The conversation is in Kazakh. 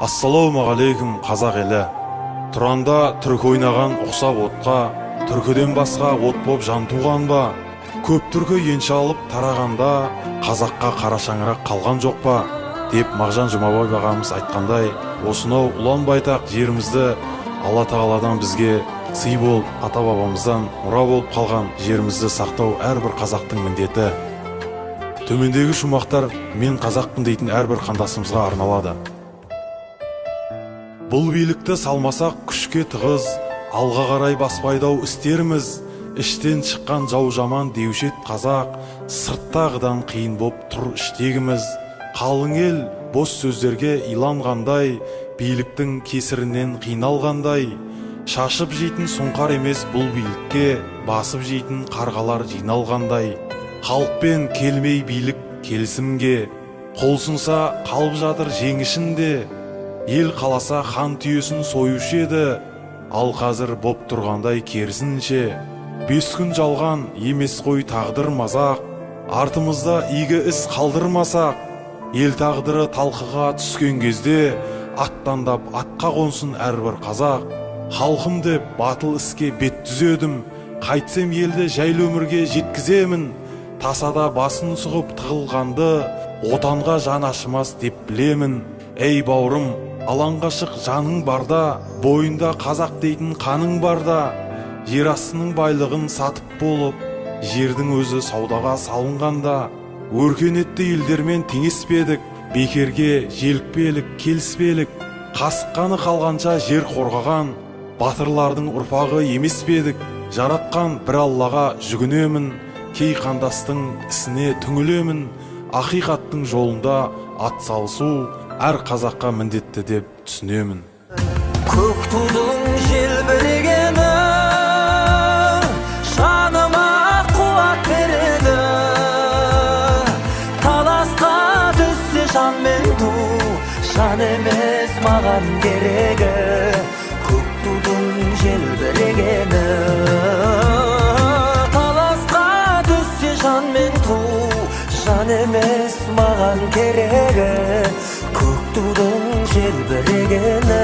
Ассалаумағалейкум қазақ елі. Тұранда түркі ойнаған ұқсап отқа, түркіден басқа от боп жан туған ба? Көп түркі енші алып тарағанда, қазаққа қара шаңырақ қалған жоқ па? Деп Мағжан Жұмабаев ағамыз айтқандай, осынау ұлан байтақ жерімізді Алла тағаладан бізге сый болып, ата бабамыздан мұра болып қалған жерімізді сақтау әрбір қазақтың міндеті. Төмендегі шумақтар мен қазақпын дейтін әрбір қандасымызға арналады. Бұл билікті салмасақ күшке тығыз, алға қарай баспайдау істеріміз. Іштен шыққан жау жаман деушет қазақ, сырттағыдан қиын боп тұр іштегіміз. Қалың ел бос сөздерге иланғандай, биліктің кесірінен қиналғандай. Шашып жейтін сұңқар емес бұл билікке, басып жейтін қарғалар жиналғандай. Халықпен келмей билік келісімге, қолсынса қалып жатыр жеңішінде. Ел қаласа хан түйесін сойушы еді, ал қазір боп тұрғандай керісінше. 5 күн жалған емес қой тағдыр мазақ, артымызда игі іс қалдырмасақ. Ел тағдыры талқыға түскен кезде, аттандап атқа қонсын әрбір қазақ. Халқым деп батыл іске бет түзедім, қайтсем елді жайлы өмірге жеткіземін. Тасада басын сұғып тығылғанды, отанға жан ашымас деп білемін. Ей бауырым, алаңға шық жаның барда, бойында қазақ дейтін қаның барда. Жер астының байлығын сатып болып, жердің өзі саудаға салынғанда. Өркениетті елдермен теңеспедік, бекерге желікпелік, келіспелік. Қасыққаны қалғанша жер қорғаған, батырлардың ұрпағы емеспедік. Жаратқан бір Аллаға жүгінемін, кей қандастың ісіне түңілемін. Ақиқаттың жолында ат салысу әр қазаққа міндетті деп түсінемін. Көк тудың желбірегені жаныма қуат береді. Таласқа түссе жан мен ту, жан емес маған керегі. Көк тудың желбірегені таласқа түссе жан мен ту, жан емес маған керегі. Көк тудың желбірегені